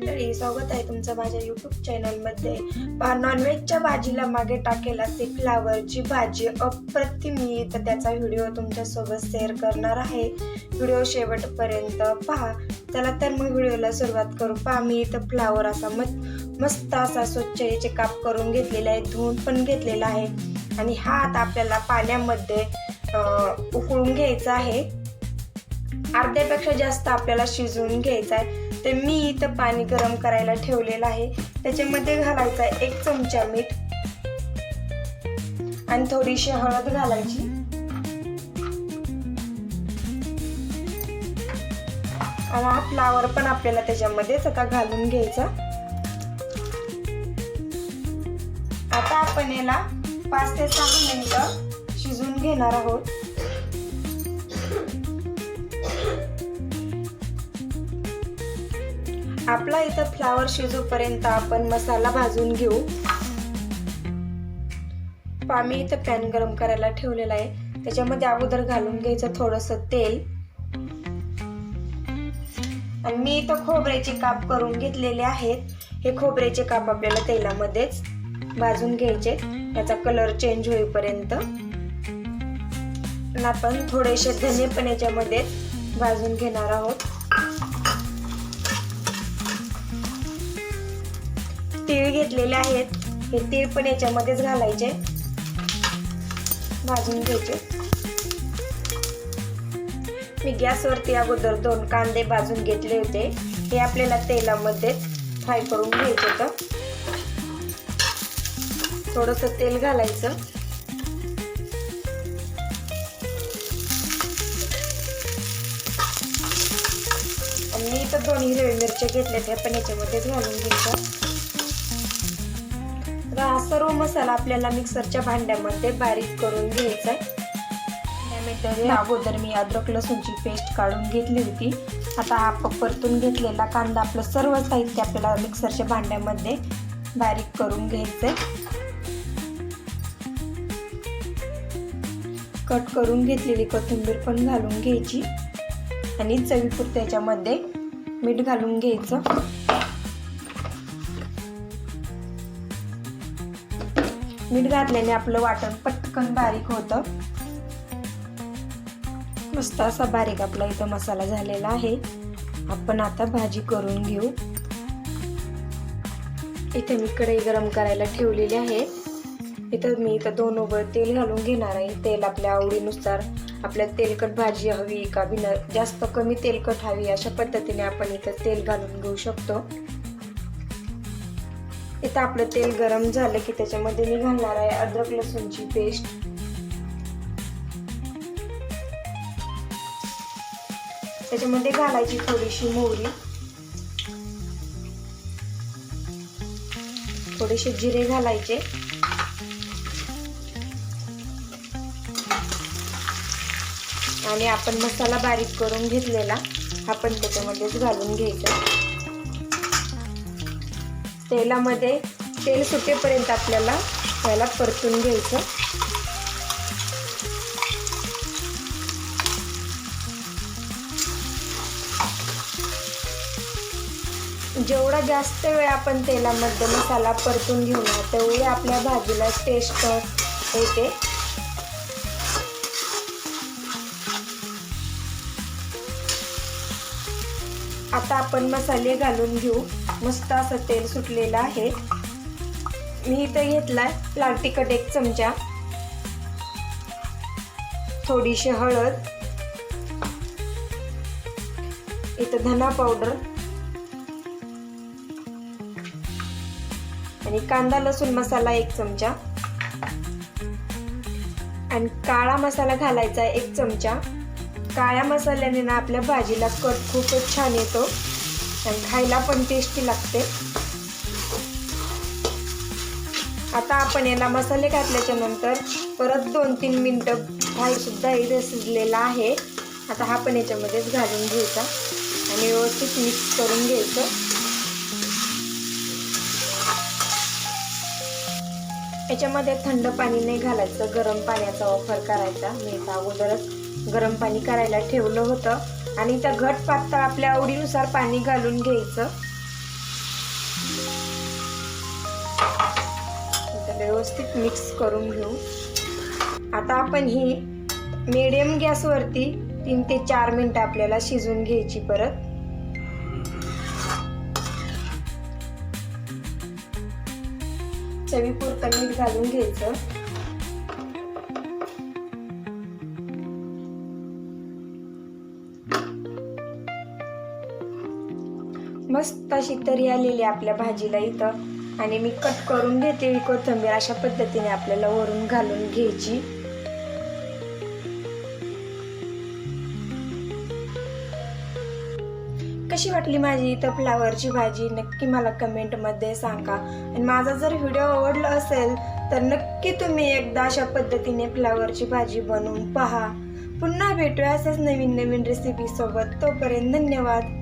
मंडळी, स्वागत आहे तुमचं माझ्या यूट्यूब चॅनलमध्ये। नॉनव्हेजच्या भाजीला मागे टाकेल असे फ्लावरची भाजी अप्रतिम मी तर त्याचा व्हिडिओ तुमच्यासोबत शेअर करणार आहे। व्हिडिओ शेवटपर्यंत पहा। चला तर मग व्हिडिओला सुरुवात करू। पहा, मी इथं फ्लावर असा मस्त असा स्वच्छ याचे काप करून घेतलेला आहे, धुवून पण घेतलेला आहे आणि हा आता आपल्याला पाण्यामध्ये उकळून घ्यायचा आहे। अर्ध्यापेक्षा जास्त आपल्याला शिजवून घ्यायचा आहे। तर मी इथं पाणी गरम करायला ठेवलेलं आहे, त्याच्यामध्ये घालायचा 1 चमचा मीठ आणि थोडीशी हळद घालायची आणि हा फ्लावर पण आपल्याला त्याच्यामध्येच आता घालून घ्यायचा। आता आपण याला 5 ते 6 मिनिटं शिजवून घेणार आहोत। आपला इथं फ्लावर शिजूपर्यंत आपण मसाला भाजून घेऊ। मी इथं पॅन गरम करायला ठेवलेला आहे, त्याच्यामध्ये अगोदर घालून घ्यायचं थोडंसं तेल आणि मी इथं खोबऱ्याचे काप करून घेतलेले आहेत। हे खोबऱ्याचे काप आपल्याला तेलामध्येच भाजून घ्यायचे, याचा कलर चेंज होईपर्यंत। आणि आपण थोडेसे धने पण याच्यामध्ये भाजून घेणार आहोत। तीळ घेतलेले आहेत, हे तीळ पण याच्यामध्येच घालायचे, भाजून घ्यायचे। मी गॅसवरती अगोदर 2 कांदे भाजून घेतले होते, हे आपल्याला तेलामध्ये फ्राय करून घ्यायचे। तर थोडंसं तेल घालायचं आणि मी इथं 2 हिरव्या मिरच्या घेतल्या, त्या पण याच्यामध्येच घालून घ्यायचं। हा सर्व मसाला आपल्याला मिक्सरच्या भांड्यामध्ये बारीक करून घ्यायचा आहे। त्यामध्ये अगोदर मी अद्रक लसूणची पेस्ट काढून घेतली होती। आता हा परतून घेतलेला कांदा, आपलं सर्व साहित्य आपल्याला मिक्सरच्या भांड्यामध्ये बारीक करून घ्यायचंय। कट करून घेतलेली कोथिंबीर पण घालून घ्यायची आणि चवीपुरतं त्याच्यामध्ये मीठ घालून घ्यायचं। मीठ घातल्याने आपलं वाटण पटकन बारीक होतं। मस्त असा बारीक आपला इथं मसाला झालेला आहे। आपण आता भाजी करून घेऊ। इथे मी कढई गरम करायला ठेवलेली आहे। इथं मी 2 उबळ तेल घालून घेणार आहे। तेल आपल्या आवडीनुसार, आपल्याला तेलकट भाजी हवी का बिना जास्त कमी तेलकट हवी अशा पद्धतीने आपण इथं तेल घालून घेऊ शकतो। इथं आपलं तेल गरम झालं की त्याच्यामध्ये मी घालणार आहे अद्रक लसूणची पेस्ट, त्याच्यामध्ये घालायची थोडीशी मोहरी, थोडेसे जिरे घालायचे आणि आपण मसाला बारीक करून घेतलेला हा पण त्याच्यामध्येच घालून घ्यायचा। तेलामध्ये तेल सुटेपर्यंत आपल्याला याला परतून घ्यायचं। जेवढा जास्त वेळ आपण तेलामध्ये मसाला परतून घेऊ ना, तेवढी आपल्या भाजीला टेस्ट येते। आता आपण मसाले घालून घेऊ। मस्त असं तेल सुटलेलं आहे। मी इथं घेतलाय लाल तिखट 1 चमचा, थोडीशी हळद, इथं धना पावडर आणि कांदा लसूण मसाला 1 चमचा आणि काळा मसाला घालायचा 1 चमचा। काळ्या मसाल्याने ना आपल्या भाजीला कट खूपच छान येतो आणि खायला पण टेस्टी लागते। आता आपण याला मसाले घातल्याच्या नंतर परत 2-3 मिनिटं भाजी सुद्धा इथे शिजलेला आहे। आता हा पण याच्यामध्येच घालून घ्यायचा आणि व्यवस्थित मिक्स करून घ्यायचं। याच्यामध्ये थंड पाणी नाही घालायचं, गरम पाण्याचा वापर करायचा। मी इथं अगोदरच गरम पाणी करायला ठेवलं होतं आणि त्या घट पातळ आपल्या आवडीनुसार पाणी घालून घ्यायचं। व्यवस्थित मिक्स करून घेऊ। आता आपण ही मीडियम गॅसवरती 3 ते 4 मिनिटं आपल्याला शिजवून घ्यायची परत। चवीपुरतं मीठ घालून घ्यायचं। मस्त अशी तरी आलेली आपल्या भाजीला इथं, आणि मी कट करून घेते कोथिंबीर। अशा पद्धतीने आपल्याला वरून घालून घ्यायची। कशी वाटली माझी इथं फ्लावरची भाजी नक्की मला कमेंटमध्ये सांगा। आणि माझा जर व्हिडिओ आवडला असेल तर नक्की तुम्ही एकदा अशा पद्धतीने फ्लावरची भाजी बनवून पहा। पुन्हा भेटूया असेच नवीन नवीन रेसिपी सोबत। तोपर्यंत धन्यवाद।